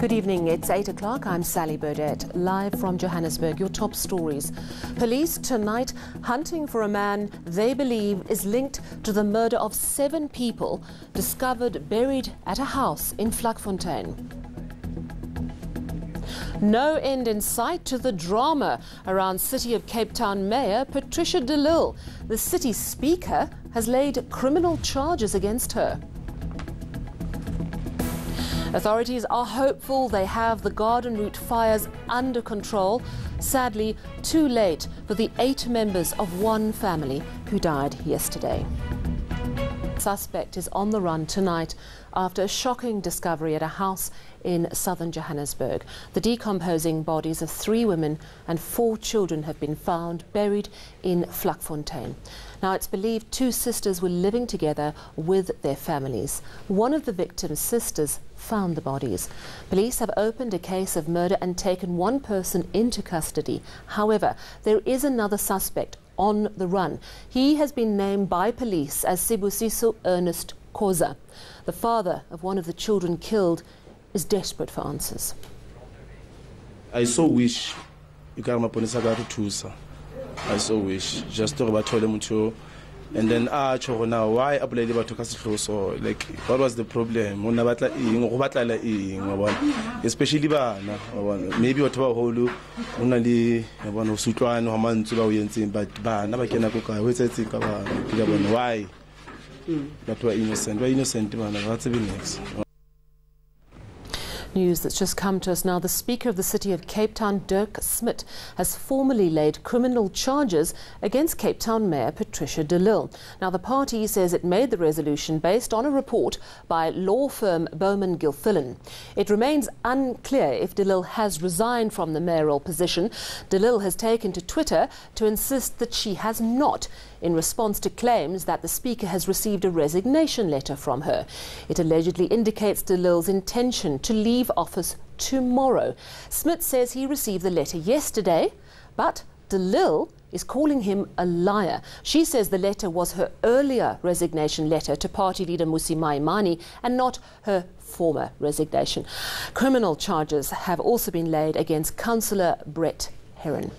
Good evening, it's 8 o'clock. I'm Sally Burdett, live from Johannesburg. Your top stories. Police tonight hunting for a man they believe is linked to the murder of 7 people discovered buried at a house in Vlakfontein. No end in sight to the drama around City of Cape Town Mayor Patricia de Lille. The city speaker has laid criminal charges against her. Authorities are hopeful they have the Garden Route fires under control. Sadly, too late for the 8 members of one family who died yesterday. Suspect is on the run tonight after a shocking discovery at a house in southern Johannesburg. The decomposing bodies of 3 women and 4 children have been found buried in Vlakfontein. Now, it's believed 2 sisters were living together with their families. One of the victims' sisters found the bodies. Police have opened a case of murder and taken 1 person into custody. However, there is another suspect on the run. He has been named by police as Sibusiso Ernest Koza. The father of one of the children killed is desperate for answers. I so wish you can to I so wish just talk about Tolemucho and then now why apply to so like what was the problem? Especially maybe what holu only one of Sutran or Mantua but never can why that were innocent what's next. News that's just come to us now. The Speaker of the City of Cape Town, Dirk Smit, has formally laid criminal charges against Cape Town Mayor Patricia de Lille. Now, the party says it made the resolution based on a report by law firm Bowman Gilfillan. It remains unclear if de Lille has resigned from the mayoral position. De Lille has taken to Twitter to insist that she has not, in response to claims that the Speaker has received a resignation letter from her. It allegedly indicates de Lille's intention to leave office tomorrow. Smith says he received the letter yesterday, but de Lille is calling him a liar. She says the letter was her earlier resignation letter to party leader Mmusi Maimane and not her former resignation. Criminal charges have also been laid against Councillor Brett Heron.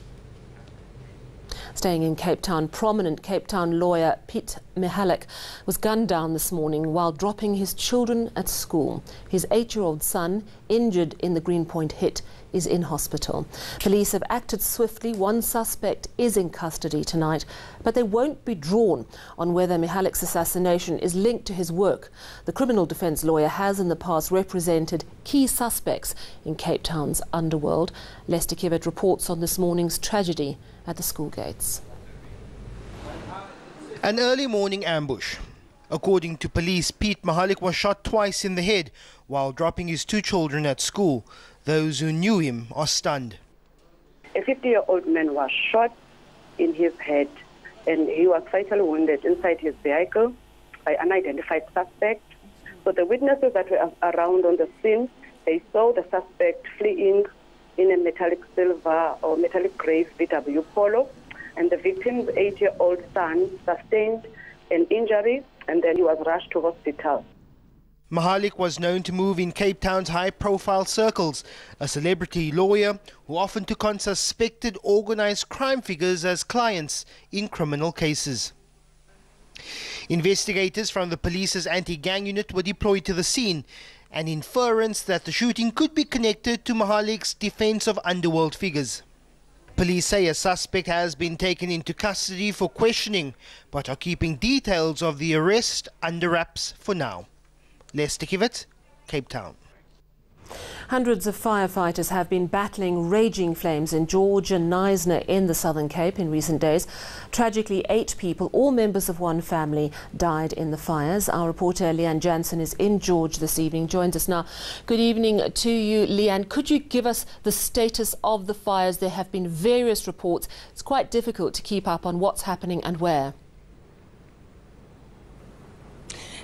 Staying in Cape Town, prominent Cape Town lawyer Piet Mihalik was gunned down this morning while dropping his children at school. His 8-year-old son, injured in the Greenpoint hit, is in hospital. Police have acted swiftly. 1 suspect is in custody tonight, but they won't be drawn on whether Mihalik's assassination is linked to his work. The criminal defence lawyer has in the past represented key suspects in Cape Town's underworld. Lester Kibbett reports on this morning's tragedy at the school gates. An early morning ambush. According to police, Piet Mihalik was shot twice in the head while dropping his 2 children at school. Those who knew him are stunned. A 50-year-old man was shot in his head and he was fatally wounded inside his vehicle by an unidentified suspect. So the witnesses that were around on the scene, they saw the suspect fleeing in a metallic silver or metallic grey VW Polo, and the victim's 8-year-old son sustained an injury and then he was rushed to hospital. Mihalik was known to move in Cape Town's high-profile circles, a celebrity lawyer who often took on suspected organised crime figures as clients in criminal cases. Investigators from the police's anti-gang unit were deployed to the scene, an inference that the shooting could be connected to Mihalik's defence of underworld figures. Police say a suspect has been taken into custody for questioning, but are keeping details of the arrest under wraps for now. Lester Kibbett, Cape Town. Hundreds of firefighters have been battling raging flames in George and Knysna in the Southern Cape in recent days. Tragically, 8 people, all members of one family, died in the fires. Our reporter Leanne Jansen is in George this evening, joins us now. Good evening to you, Leanne. Could you give us the status of the fires? There have been various reports. It's quite difficult to keep up on what's happening and where.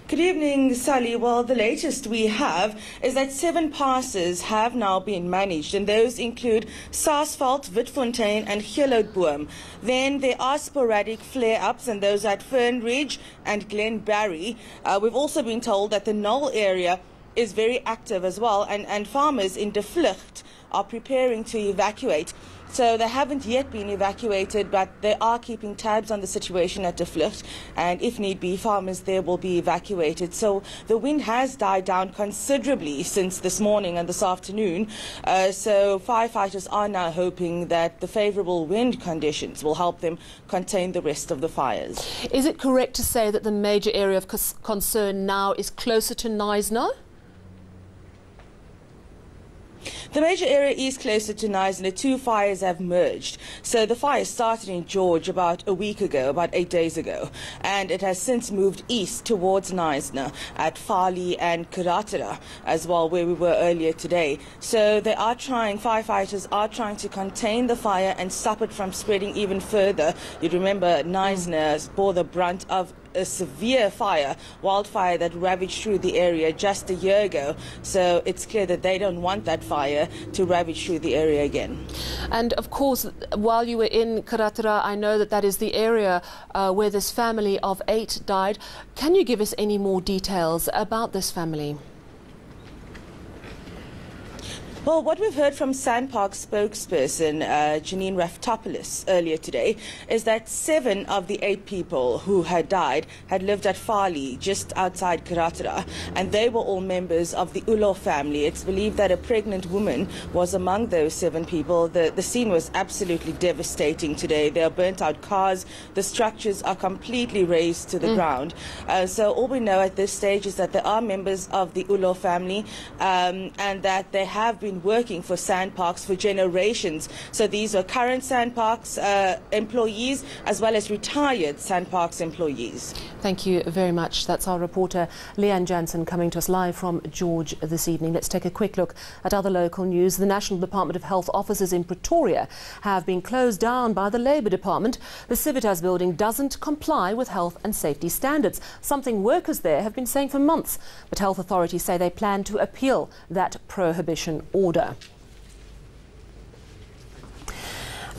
Good evening, Sally. Well, the latest we have is that 7 passes have now been managed, and those include Sarsveld, Witfontein and Heelotboom. Then there are sporadic flare-ups, and those at Fernridge and Glenbarry. We've also been told that the Knoll area is very active as well, and farmers in De Vlucht are preparing to evacuate. So they haven't yet been evacuated, but they are keeping tabs on the situation at De Vlucht, and if need be, farmers there will be evacuated. So the wind has died down considerably since this morning and this afternoon. So firefighters are now hoping that the favourable wind conditions will help them contain the rest of the fires. Is it correct to say that the major area of concern now is closer to Knysna? The major area is closer to Knysna. The two fires have merged. So the fire started in George about a week ago, about 8 days ago, and it has since moved east towards Knysna at Farley and Karatara as well, where we were earlier today. So firefighters are trying to contain the fire and stop it from spreading even further. You remember Knysna bore the brunt of a severe wildfire that ravaged through the area just a year ago. So it's clear that they don't want that fire to ravage through the area again. And of course, while you were in Karatara, I know that is the area where this family of 8 died. Can you give us any more details about this family? Well, what we've heard from SANPark spokesperson Janine Raftopoulos earlier today is that 7 of the 8 people who had died had lived at Farley, just outside Karatara, and they were all members of the Ulo family. It's believed that a pregnant woman was among those 7 people. The scene was absolutely devastating today. There are burnt out cars. The structures are completely razed to the ground. So all we know at this stage is that there are members of the Ulo family and that they have been working for SANParks for generations. So these are current SANParks employees as well as retired SANParks employees. Thank you very much. That's our reporter Leanne Jansen coming to us live from George this evening. Let's take a quick look at other local news. The National Department of Health offices in Pretoria have been closed down by the Labour Department. The Civitas building doesn't comply with health and safety standards, something workers there have been saying for months. But health authorities say they plan to appeal that prohibition order.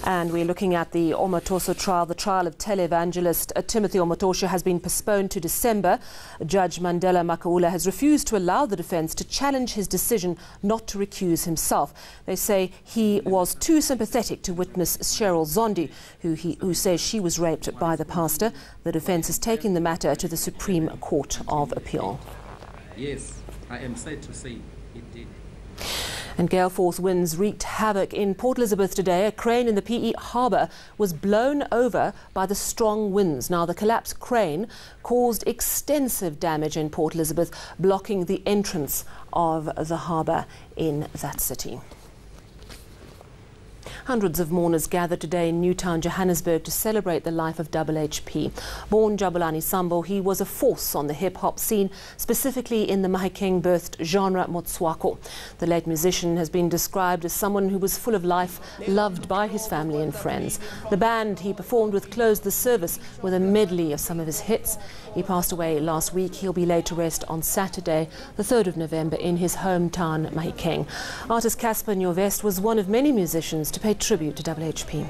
And we're looking at the Omotoso trial. The trial of televangelist Timothy Omotoso has been postponed to December. Judge Mandela Makaula has refused to allow the defence to challenge his decision not to recuse himself. They say he was too sympathetic to witness Cheryl Zondi, who says she was raped by the pastor. The defence is taking the matter to the Supreme Court of Appeal. Yes, I am sad to say it did. And gale force winds wreaked havoc in Port Elizabeth today. A crane in the PE harbour was blown over by the strong winds. Now, the collapsed crane caused extensive damage in Port Elizabeth, blocking the entrance of the harbour in that city. Hundreds of mourners gathered today in Newtown, Johannesburg to celebrate the life of HP. Born Jabulani Sambo, he was a force on the hip-hop scene, specifically in the Mahikeng-birthed genre Motswako. The late musician has been described as someone who was full of life, loved by his family and friends. The band he performed with closed the service with a medley of some of his hits. He passed away last week. He'll be laid to rest on Saturday, the 3rd of November, in his hometown, Mahikeng. Artist Casper Nyovest was one of many musicians to pay tribute to HP.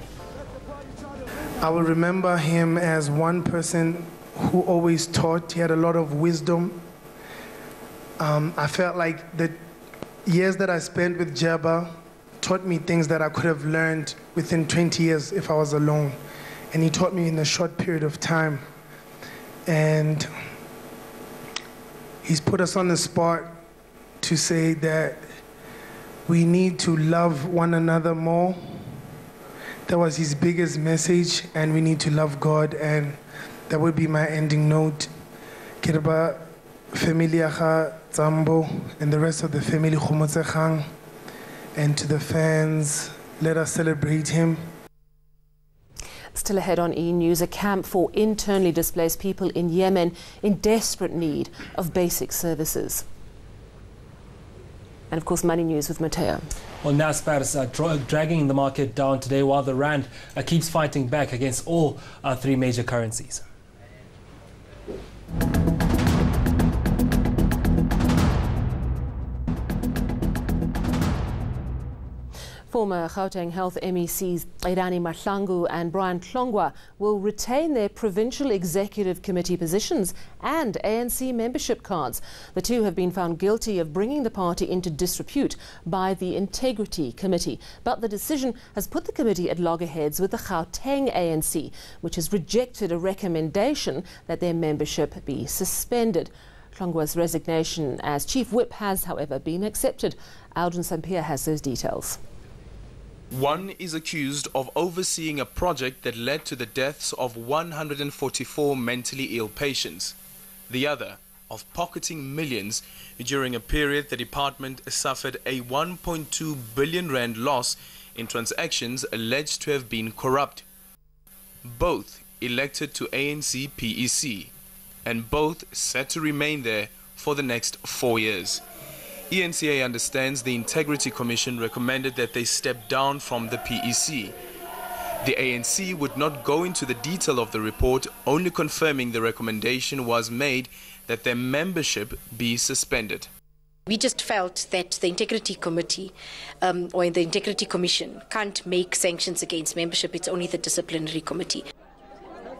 I will remember him as one person who always taught. He had a lot of wisdom. I felt like the years that I spent with Jabba taught me things that I could have learned within 20 years if I was alone. And he taught me in a short period of time. And he's put us on the spot to say that we need to love one another more. That was his biggest message, and we need to love God, and that would be my ending note. Kirba, familia Zambo, and the rest of the family, and to the fans, let us celebrate him. Still ahead on eNews, a camp for internally displaced people in Yemen in desperate need of basic services. And of course, money news with Mateo. Well, Naspers is dragging the market down today while the rand keeps fighting back against all 3 major currencies. Former Gauteng Health MECs Irani Mahlangu and Brian Hlongwa will retain their provincial executive committee positions and ANC membership cards. The two have been found guilty of bringing the party into disrepute by the Integrity Committee. But the decision has put the committee at loggerheads with the Gauteng ANC, which has rejected a recommendation that their membership be suspended. Hlongwa's resignation as chief whip has, however, been accepted. Aldrin Sampier has those details. One is accused of overseeing a project that led to the deaths of 144 mentally ill patients. The other of pocketing millions during a period the department suffered a 1.2 billion rand loss in transactions alleged to have been corrupt. Both elected to ANC PEC, and both set to remain there for the next 4 years. ENCA understands the Integrity Commission recommended that they step down from the PEC. The ANC would not go into the detail of the report, only confirming the recommendation was made that their membership be suspended. We just felt that the Integrity Committee or the Integrity Commission can't make sanctions against membership. It's only the Disciplinary Committee.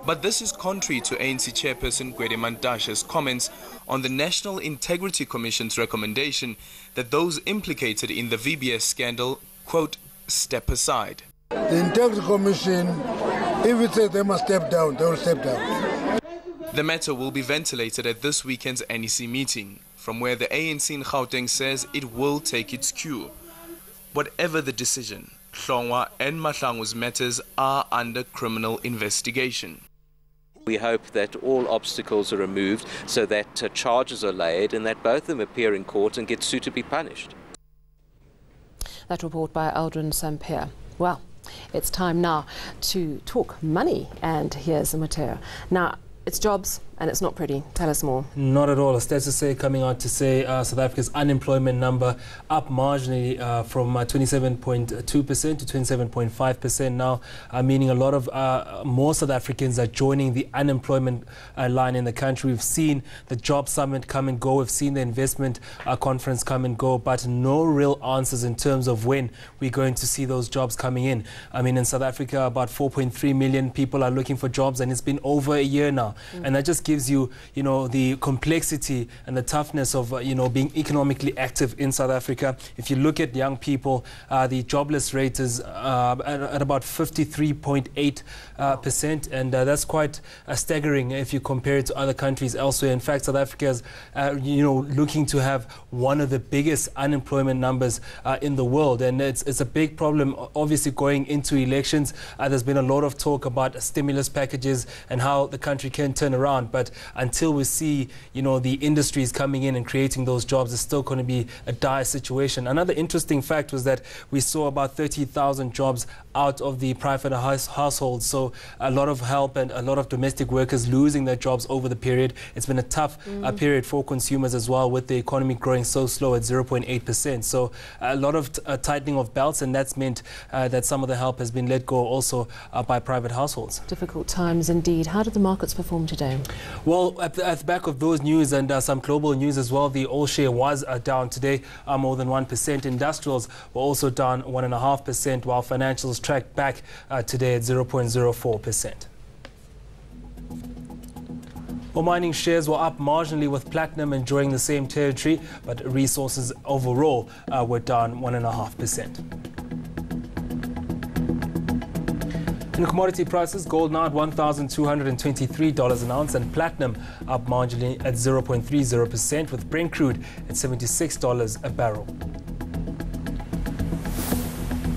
But this is contrary to ANC Chairperson Gwede Mantashe's comments on the National Integrity Commission's recommendation that those implicated in the VBS scandal, quote, step aside. The Integrity Commission, if it says they must step down, they will step down. The matter will be ventilated at this weekend's NEC meeting, from where the ANC in Gauteng says it will take its cue. Whatever the decision, Hlongwa and Mahlangu's matters are under criminal investigation. We hope that all obstacles are removed so that charges are laid and that both of them appear in court and get suitably punished. That report by Aldrin Sampier. Well, it's time now to talk money, and here's Mateo. Now, it's jobs and it's not pretty. Tell us more. Not at all. Stats are coming out to say South Africa's unemployment number up marginally from 27.2% to 27.5% now, meaning a lot of more South Africans are joining the unemployment line in the country. We've seen the job summit come and go. We've seen the investment conference come and go, but no real answers in terms of when we're going to see those jobs coming in. I mean, in South Africa, about 4.3 million people are looking for jobs, and it's been over a year now. And that just gives you, the complexity and the toughness of, being economically active in South Africa. If you look at young people, the jobless rate is at about 53.8%, and that's quite staggering if you compare it to other countries elsewhere. In fact, South Africa is, looking to have one of the biggest unemployment numbers in the world, and it's a big problem, obviously, going into elections. There's been a lot of talk about stimulus packages and how the country can turn around, but until we see, the industries coming in and creating those jobs, it's still going to be a dire situation. Another interesting fact was that we saw about 30,000 jobs out of the private households, so a lot of help and a lot of domestic workers losing their jobs over the period. It's been a tough period for consumers as well, with the economy growing so slow at 0.8%. So a lot of tightening of belts, and that's meant that some of the help has been let go also by private households. Difficult times indeed. How did the markets perform today? Well, at the back of those news and some global news as well, the oil share was down today, more than 1%. Industrials were also down 1.5%, while financials tracked back today at 0.04%. Well, mining shares were up marginally, with platinum enjoying the same territory, but resources overall were down 1.5%. In commodity prices, gold now at $1,223 an ounce, and platinum up marginally at 0.30%, with Brent crude at $76 a barrel.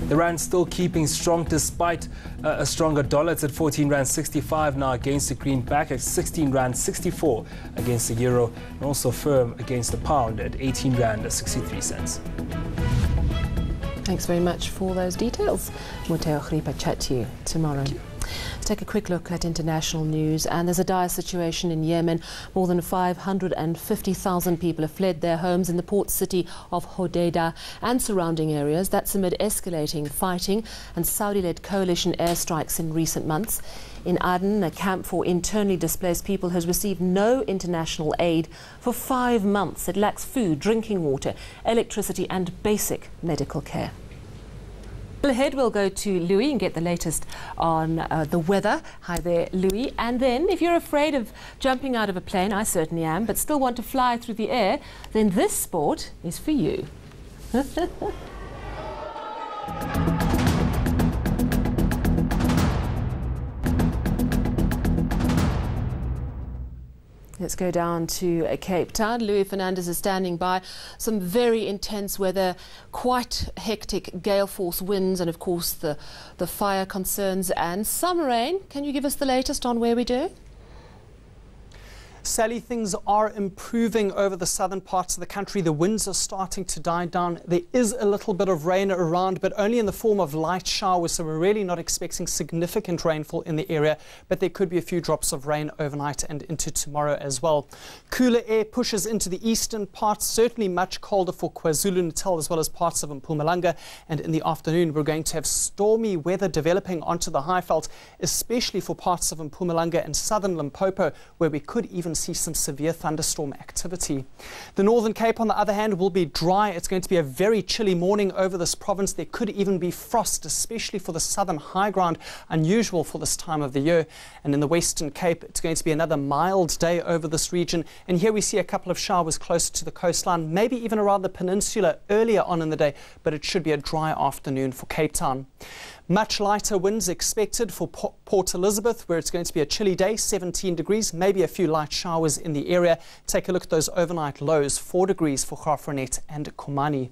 The rand still keeping strong despite a stronger dollar. It's at 14 rand 65 now against the greenback, at 16 rand 64 against the euro, and also firm against the pound at 18 rand 63 cents. Thanks very much for those details. Muteo Khripa, chat to you tomorrow. Let's take a quick look at international news. And there's a dire situation in Yemen. More than 550,000 people have fled their homes in the port city of Hodeidah and surrounding areas. That's amid escalating fighting and Saudi-led coalition airstrikes in recent months. In Aden, a camp for internally displaced people has received no international aid for 5 months. It lacks food, drinking water, electricity and basic medical care. Well, ahead we'll go to Louis and get the latest on the weather. Hi there, Louis. And then, if you're afraid of jumping out of a plane, I certainly am, but still want to fly through the air, then this sport is for you. Let's go down to Cape Town. Louis Fernandez is standing by. Some very intense weather, quite hectic gale force winds, and of course the fire concerns and some rain. Can you give us the latest on where we do? Sally, things are improving over the southern parts of the country. The winds are starting to die down. There is a little bit of rain around, but only in the form of light showers, so we're really not expecting significant rainfall in the area, but there could be a few drops of rain overnight and into tomorrow as well. Cooler air pushes into the eastern parts, certainly much colder for KwaZulu-Natal as well as parts of Mpumalanga, and in the afternoon we're going to have stormy weather developing onto the Highveld, especially for parts of Mpumalanga and southern Limpopo, where we could even see some severe thunderstorm activity. The Northern Cape, on the other hand, will be dry. It's going to be a very chilly morning over this province. There could even be frost, especially for the southern high ground, unusual for this time of the year. And in the Western Cape, it's going to be another mild day over this region. And here we see a couple of showers closer to the coastline, maybe even around the peninsula earlier on in the day, but it should be a dry afternoon for Cape Town. Much lighter winds expected for Port Elizabeth, where it's going to be a chilly day, 17 degrees, maybe a few light showers in the area. Take a look at those overnight lows, 4 degrees for Graaff-Reinet and Komani.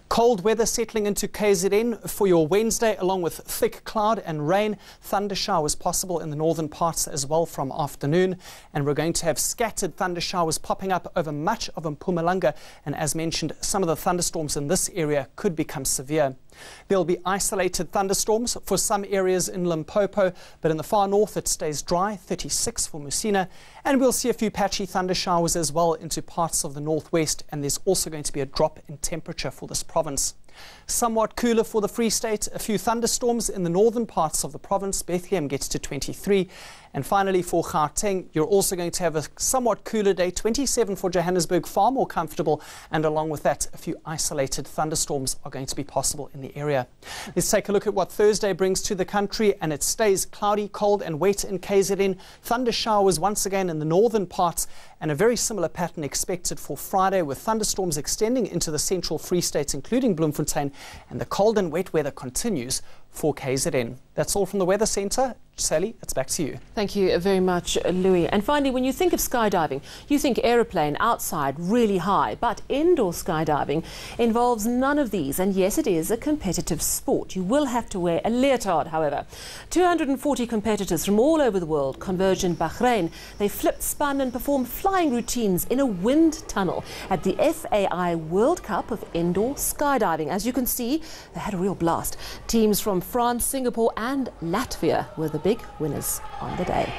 Cold weather settling into KZN for your Wednesday, along with thick cloud and rain. Thunder showers possible in the northern parts as well from afternoon. And we're going to have scattered thunder showers popping up over much of Mpumalanga. And as mentioned, some of the thunderstorms in this area could become severe. There will be isolated thunderstorms for some areas in Limpopo, but in the far north it stays dry, 36 for Musina. And we'll see a few patchy thunder showers as well into parts of the northwest, and there's also going to be a drop in temperature for this province. Somewhat cooler for the Free State, a few thunderstorms in the northern parts of the province. Bethlehem gets to 23. And finally for Gauteng, you're also going to have a somewhat cooler day, 27 for Johannesburg, far more comfortable. And along with that, a few isolated thunderstorms are going to be possible in the area. Let's take a look at what Thursday brings to the country, and it stays cloudy, cold and wet in KZN. Thunder showers once again in the northern parts, and a very similar pattern expected for Friday, with thunderstorms extending into the central Free State, including Bloemfontein, and the cold and wet weather continues for KZN. That's all from the Weather Centre. Sally, it's back to you. Thank you very much, Louis. And finally, when you think of skydiving, you think aeroplane outside, really high. But indoor skydiving involves none of these. And yes, it is a competitive sport. You will have to wear a leotard, however. 240 competitors from all over the world converged in Bahrain. They flipped, spun and performed flying routines in a wind tunnel at the FAI World Cup of Indoor Skydiving. As you can see, they had a real blast. Teams from France, Singapore and Latvia were the big winners on the day.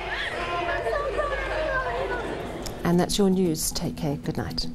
And that's your news. Take care. Good night.